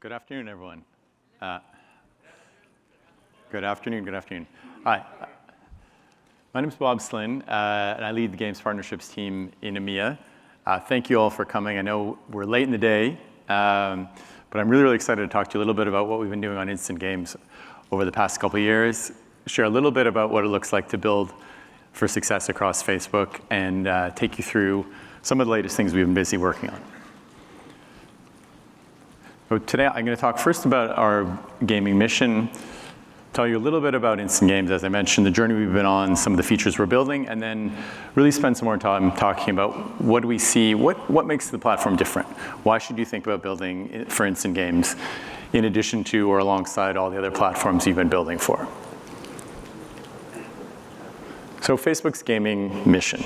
Good afternoon, everyone. Good afternoon. Hi, my name is Bob Slynn, and I lead the Games Partnerships team in EMEA. Thank you all for coming. I know we're late in the day, but I'm really excited to talk to you a little bit about what we've been doing on instant games over the past couple of years, share a little bit about what it looks like to build for success across Facebook, and take you through some of the latest things we've been busy working on. So today I'm going to talk first about our gaming mission, tell you a little bit about instant games, as I mentioned, the journey we've been on, some of the features we're building, and then really spend some more time talking about what do we see, what makes the platform different? Why should you think about building for instant games in addition to or alongside all the other platforms you've been building for? So Facebook's gaming mission.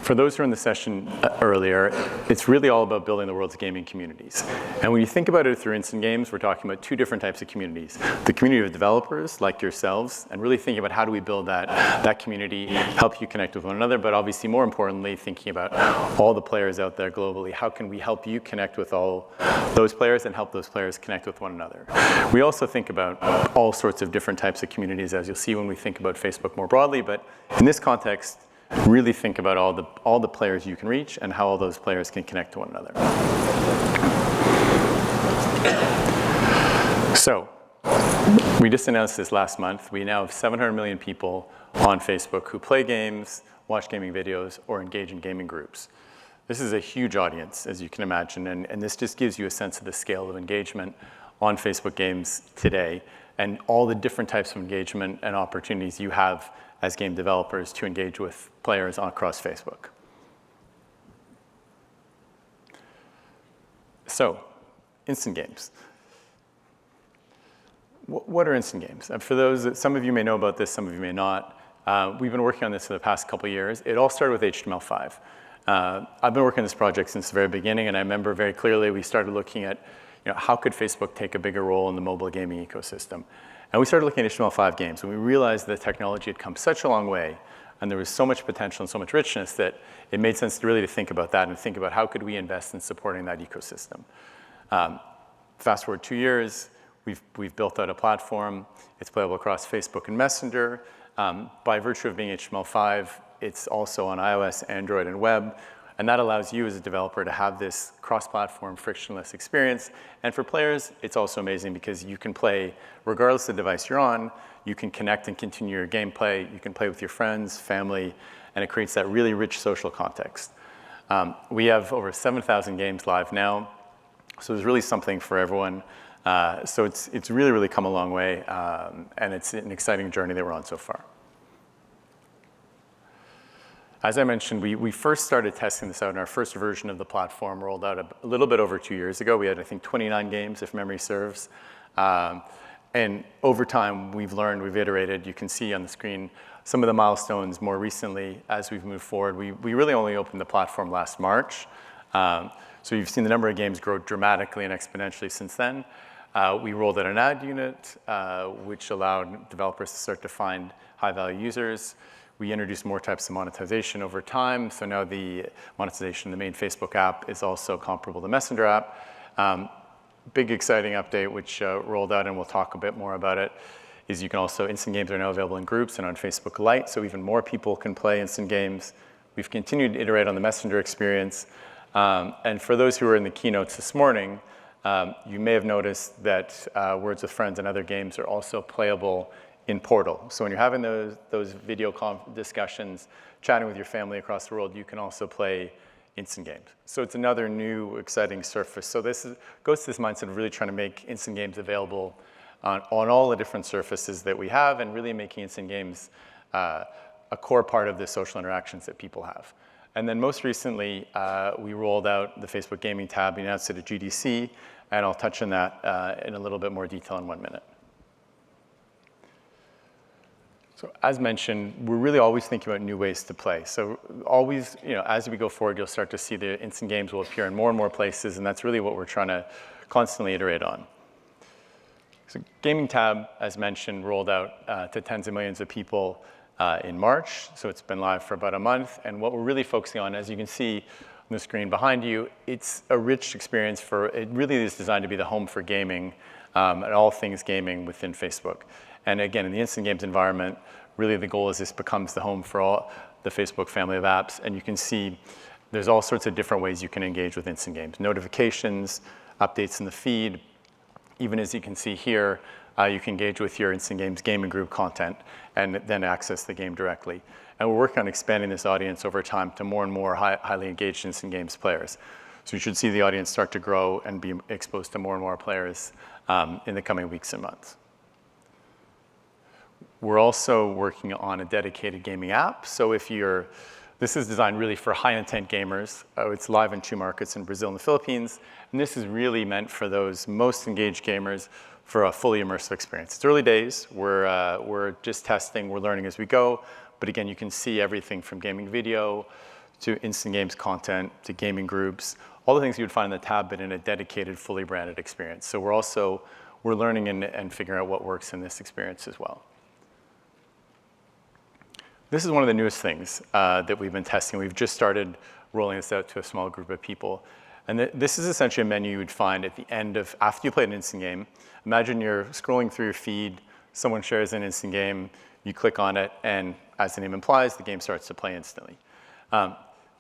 For those who were in the session earlier, it's really all about building the world's gaming communities. And when you think about it through instant games, we're talking about two different types of communities. The community of developers, like yourselves, and really thinking about how do we build that community, help you connect with one another, but obviously more importantly, thinking about all the players out there globally. How can we help you connect with all those players and help those players connect with one another? We also think about all sorts of different types of communities, as you'll see when we think about Facebook more broadly, but in this context, really think about all the players you can reach and how all those players can connect to one another. So, we just announced this last month. We now have 700 million people on Facebook who play games, watch gaming videos, or engage in gaming groups. This is a huge audience, as you can imagine, and this just gives you a sense of the scale of engagement on Facebook games today and all the different types of engagement and opportunities you have as game developers to engage with players across Facebook. So, instant games. What are instant games? For those, some of you may know about this, some of you may not. We've been working on this for the past couple of years. It all started with HTML5. I've been working on this project since the very beginning, and I remember very clearly we started looking at how could Facebook take a bigger role in the mobile gaming ecosystem. And we started looking at HTML5 games, and we realized the technology had come such a long way, and there was so much potential and so much richness that it made sense to really think about that and think about how could we invest in supporting that ecosystem. Fast forward 2 years, we've built out a platform. It's playable across Facebook and Messenger. By virtue of being HTML5, it's also on iOS, Android, and web. And that allows you as a developer to have this cross-platform frictionless experience. And for players, it's also amazing because you can play regardless of the device you're on. You can connect and continue your gameplay. You can play with your friends, family, and it creates that really rich social context. We have over 7,000 games live now, so there's really something for everyone. So it's really come a long way, and it's an exciting journey that we're on so far. As I mentioned, we first started testing this out, and our first version of the platform rolled out a little bit over 2 years ago. We had, I think, 29 games, if memory serves. And over time, we've learned, we've iterated. You can see on the screen some of the milestones more recently as we've moved forward. We really only opened the platform last March. So you've seen the number of games grow dramatically and exponentially since then. We rolled out an ad unit, which allowed developers to start to find high-value users. We introduced more types of monetization over time, so now the monetization in the main Facebook app is also comparable to the Messenger app. Big exciting update which rolled out, and we'll talk a bit more about it, is you can also, instant games are now available in groups and on Facebook Lite, so even more people can play instant games. We've continued to iterate on the Messenger experience, and for those who were in the keynotes this morning, you may have noticed that Words with Friends and other games are also playable in Portal. So when you're having those video discussions, chatting with your family across the world, you can also play instant games. So it's another new, exciting surface. So this goes to this mindset of really trying to make instant games available on all the different surfaces that we have, and really making instant games a core part of the social interactions that people have. And then most recently, we rolled out the Facebook Gaming tab. We announced it at GDC, and I'll touch on that in a little bit more detail in 1 minute. So as mentioned, we're really always thinking about new ways to play. So always, as we go forward, you'll start to see the instant games will appear in more and more places, and that's really what we're trying to constantly iterate on. So Gaming tab, as mentioned, rolled out to tens of millions of people in March. So it's been live for about a month. And what we're really focusing on, as you can see, the screen behind you, it's a rich experience it really is designed to be the home for gaming and all things gaming within Facebook. And again, in the instant games environment, really the goal is this becomes the home for all the Facebook family of apps. And you can see there's all sorts of different ways you can engage with instant games. Notifications, updates in the feed. Even as you can see here, you can engage with your instant games gaming group content and then access the game directly. And we're working on expanding this audience over time to more and more highly engaged instant games players. So you should see the audience start to grow and be exposed to more and more players in the coming weeks and months. We're also working on a dedicated gaming app. So this is designed really for high-intent gamers. It's live in 2 markets, in Brazil and the Philippines. And this is really meant for those most engaged gamers for a fully immersive experience. It's early days. We're just testing. We're learning as we go. But again, you can see everything from gaming video to instant games content to gaming groups, all the things you would find in the tab, but in a dedicated, fully branded experience. So we're learning and figuring out what works in this experience as well. This is one of the newest things that we've been testing. We've just started rolling this out to a small group of people. And this is essentially a menu you would find at the end of, after you play an instant game. Imagine you're scrolling through your feed, someone shares an instant game, you click on it, and as the name implies, the game starts to play instantly.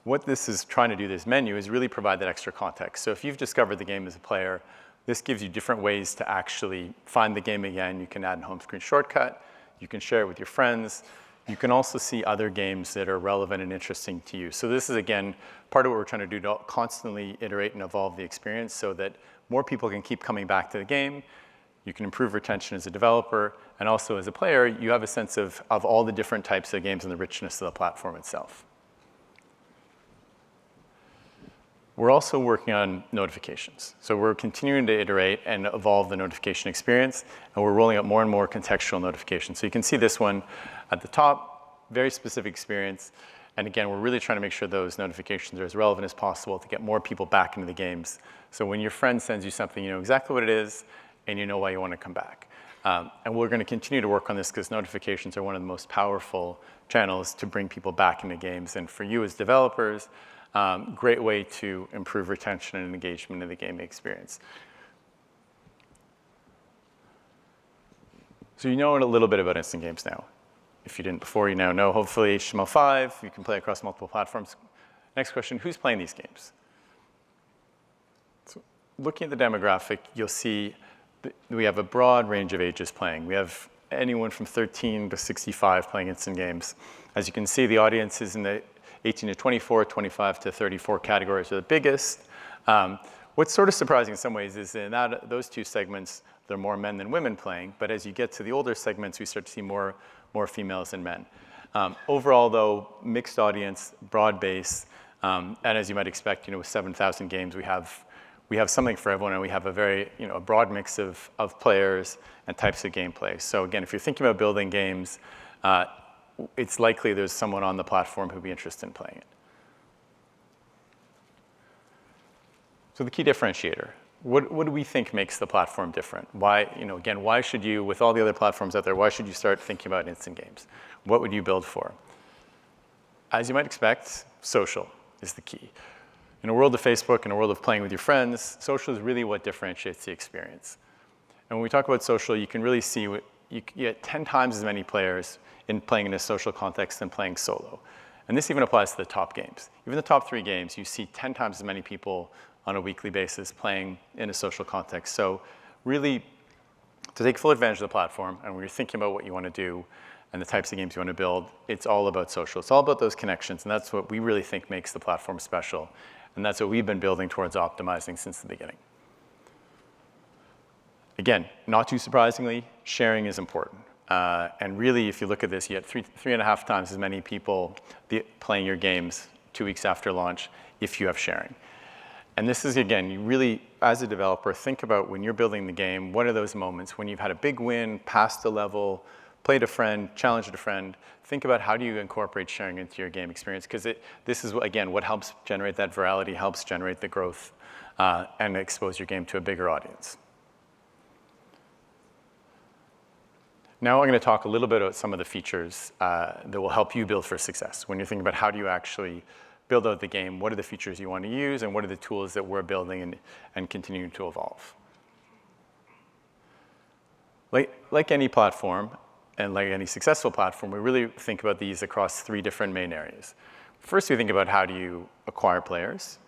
What this is trying to do, this menu, is really provide that extra context. So if you've discovered the game as a player, this gives you different ways to actually find the game again. You can add a home screen shortcut. You can share it with your friends. You can also see other games that are relevant and interesting to you. So this is, again, part of what we're trying to do to constantly iterate and evolve the experience so that more people can keep coming back to the game. You can improve retention as a developer. And also as a player, you have a sense of all the different types of games and the richness of the platform itself. We're also working on notifications. So we're continuing to iterate and evolve the notification experience, and we're rolling out more and more contextual notifications. So you can see this one at the top, very specific experience. And again, we're really trying to make sure those notifications are as relevant as possible to get more people back into the games. So when your friend sends you something, you know exactly what it is, and you know why you want to come back. And we're going to continue to work on this because notifications are one of the most powerful channels to bring people back into games. And for you as developers, great way to improve retention and engagement in the gaming experience. So you know a little bit about instant games now. If you didn't before, you now know. Hopefully HTML5, you can play across multiple platforms. Next question, who's playing these games? So looking at the demographic, you'll see that we have a broad range of ages playing. We have anyone from 13 to 65 playing instant games. As you can see, the audience is in the 18 to 24, 25 to 34 categories are the biggest. What's sort of surprising in some ways is in those 2 segments, there are more men than women playing. But as you get to the older segments, we start to see more females than men. Overall, though, mixed audience, broad base. And as you might expect, with 7,000 games, we have something for everyone. And we have a very a broad mix of players and types of gameplay. So again, if you're thinking about building games, it's likely there's someone on the platform who'd be interested in playing it. So the key differentiator, what do we think makes the platform different? Why, again, why should you, with all the other platforms out there, why should you start thinking about instant games? What would you build for? As you might expect, social is the key. In a world of Facebook, in a world of playing with your friends, social is really what differentiates the experience. And when we talk about social, you can really see you get 10 times as many players in playing in a social context than playing solo. And this even applies to the top games. Even the top 3 games, you see 10 times as many people on a weekly basis playing in a social context. So really, to take full advantage of the platform, and when you're thinking about what you want to do and the types of games you want to build, it's all about social. It's all about those connections, and that's what we really think makes the platform special. And that's what we've been building towards optimizing since the beginning. Again, not too surprisingly, sharing is important. And really, if you look at this, you have 3.5 times as many people playing your games 2 weeks after launch if you have sharing. And this is, again, you really, as a developer, think about when you're building the game, what are those moments when you've had a big win, passed a level, played a friend, challenged a friend. Think about how do you incorporate sharing into your game experience, because this is, again, what helps generate that virality, helps generate the growth, and expose your game to a bigger audience. Now I'm going to talk a little bit about some of the features that will help you build for success when you're thinking about how do you actually build out the game, what are the features you want to use, and what are the tools that we're building and continuing to evolve. Like any platform, and like any successful platform, we really think about these across 3 different main areas. First, we think about how do you acquire players.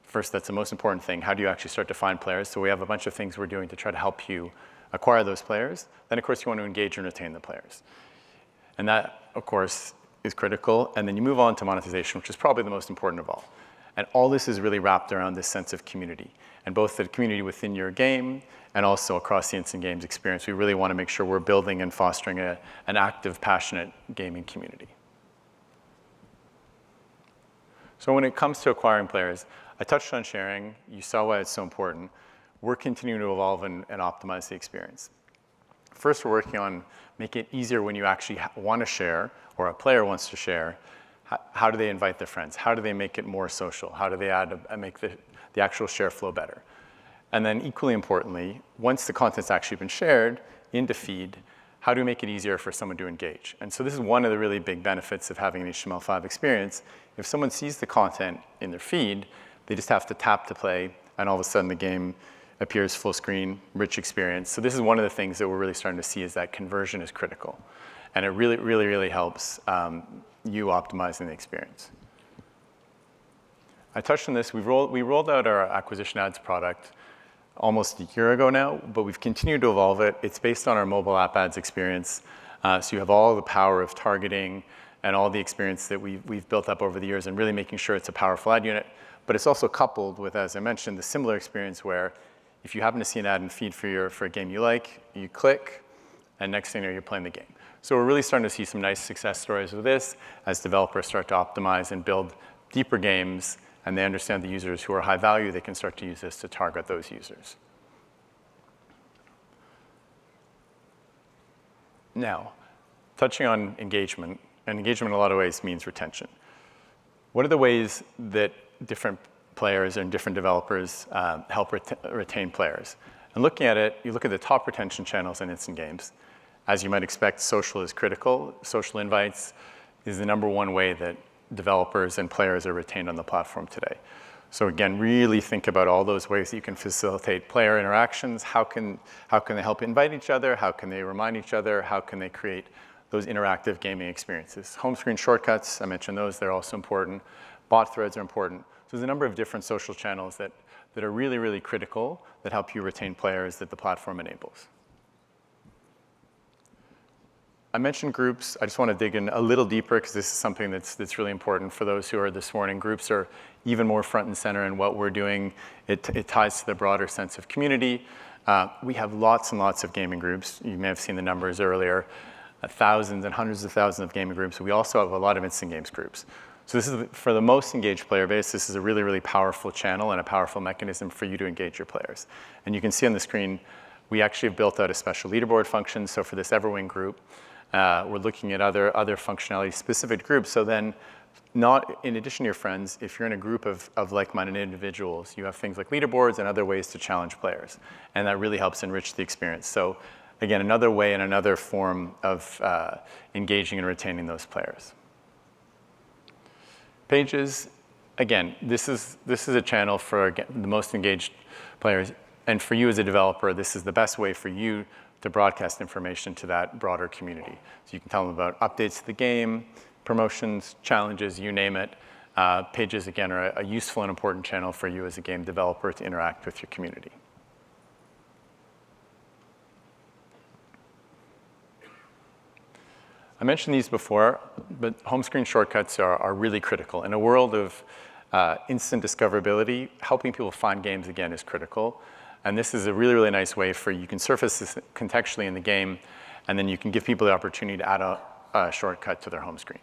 First, that's the most important thing. How do you actually start to find players? So we have a bunch of things we're doing to try to help you acquire those players. Then, of course, you want to engage and retain the players. And that, of course, is critical. And then you move on to monetization, which is probably the most important of all. And all this is really wrapped around this sense of community. And both the community within your game and also across the instant games experience, we really want to make sure we're building and fostering an active, passionate gaming community. So when it comes to acquiring players, I touched on sharing. You saw why it's so important. We're continuing to evolve and optimize the experience. First, we're working on making it easier when you actually want to share, or a player wants to share. How do they invite their friends? How do they make it more social? How do they make the actual share flow better? And then equally importantly, once the content's actually been shared into feed, how do we make it easier for someone to engage? And so this is one of the really big benefits of having an HTML5 experience. If someone sees the content in their feed, they just have to tap to play, and all of a sudden the game appears full screen, rich experience. So this is one of the things that we're really starting to see is that conversion is critical. And it really, really, really helps you optimizing the experience. I touched on this. We rolled out our acquisition ads product almost a year ago now, but we've continued to evolve it. It's based on our mobile app ads experience. So you have all the power of targeting and all the experience that we've built up over the years and really making sure it's a powerful ad unit. But it's also coupled with, as I mentioned, the similar experience where if you happen to see an ad in feed for a game you like, you click, and next thing you know, you're playing the game. So we're really starting to see some nice success stories with this as developers start to optimize and build deeper games, and they understand the users who are high value, they can start to use this to target those users. Now, touching on engagement, and engagement in a lot of ways means retention. What are the ways that different players and different developers help retain players? And looking at it, you look at the top retention channels in instant games. As you might expect, social is critical. Social invites is the #1 way that developers and players are retained on the platform today. So again, really think about all those ways that you can facilitate player interactions. How can they help invite each other? How can they remind each other? How can they create those interactive gaming experiences? Home screen shortcuts, I mentioned those, they're also important. Bot threads are important. So there's a number of different social channels that are really, really critical that help you retain players that the platform enables. I mentioned groups. I just want to dig in a little deeper because this is something that's really important for those who are this morning. Groups are even more front and center in what we're doing. It ties to the broader sense of community. We have lots and lots of gaming groups. You may have seen the numbers earlier. Thousands and hundreds of thousands of gaming groups. We also have a lot of instant games groups. So this is, for the most engaged player base, this is a really, really powerful channel and a powerful mechanism for you to engage your players. And you can see on the screen, we actually have built out a special leaderboard function. So for this Everwing group, we're looking at other functionality specific groups. So then, not in addition to your friends, if you're in a group of like-minded individuals, you have things like leaderboards and other ways to challenge players. And that really helps enrich the experience. So again, another way and another form of engaging and retaining those players. Pages, again, this is a channel for the most engaged players. And for you as a developer, this is the best way for you to broadcast information to that broader community. So you can tell them about updates to the game, promotions, challenges, you name it. Pages, again, are a useful and important channel for you as a game developer to interact with your community. I mentioned these before, but home screen shortcuts are really critical. In a world of instant discoverability, helping people find games, again, is critical. And this is a really, really nice way for you can surface this contextually in the game, and then you can give people the opportunity to add a shortcut to their home screen.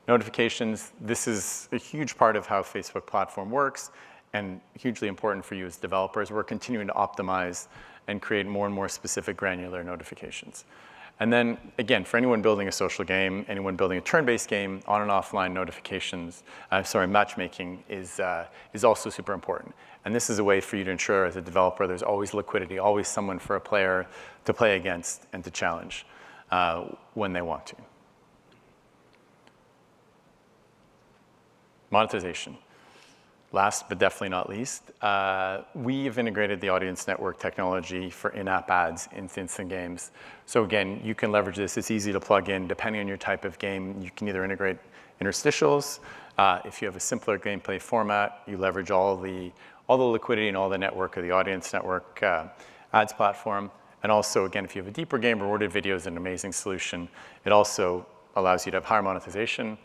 Notifications, this is a huge part of how Facebook platform works and hugely important for you as developers. We're continuing to optimize and create more and more specific granular notifications. And then, again, for anyone building a social game, anyone building a turn-based game, on and offline notifications, matchmaking is also super important. And this is a way for you to ensure as a developer there's always liquidity, always someone for a player to play against and to challenge when they want to. Monetization. Last but definitely not least, we've integrated the audience network technology for in-app ads into instant games. So again, you can leverage this. It's easy to plug in. Depending on your type of game, you can either integrate interstitials. If you have a simpler gameplay format, you leverage all the liquidity and all the network of the audience network ads platform. And also, again, if you have a deeper game, rewarded video is an amazing solution. It also allows you to have higher monetization,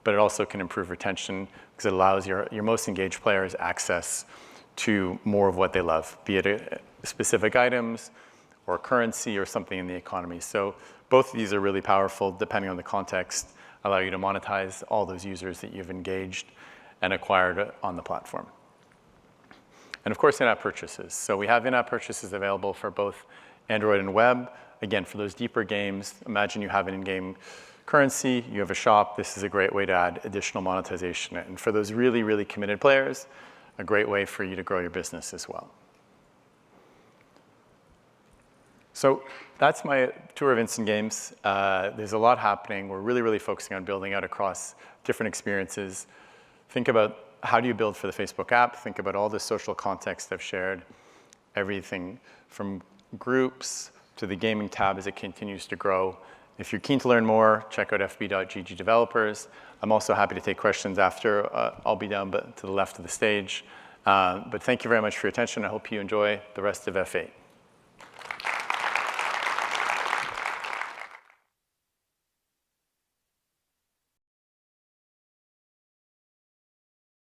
but it also can improve retention because it allows your most engaged players access to more of what they love, be it specific items or currency or something in the economy. So both of these are really powerful depending on the context, allow you to monetize all those users that you've engaged and acquired on the platform. And of course, in-app purchases. So we have in-app purchases available for both Android and web. Again, for those deeper games, imagine you have an in-game currency, you have a shop, this is a great way to add additional monetization. And for those really, really committed players, a great way for you to grow your business as well. So that's my tour of instant games. There's a lot happening. We're really, really focusing on building out across different experiences. Think about how do you build for the Facebook app? Think about all the social context I've shared, everything from groups to the gaming tab as it continues to grow. If you're keen to learn more, check out fb.gg developers. I'm also happy to take questions after. I'll be down to the left of the stage. But thank you very much for your attention. I hope you enjoy the rest of F8.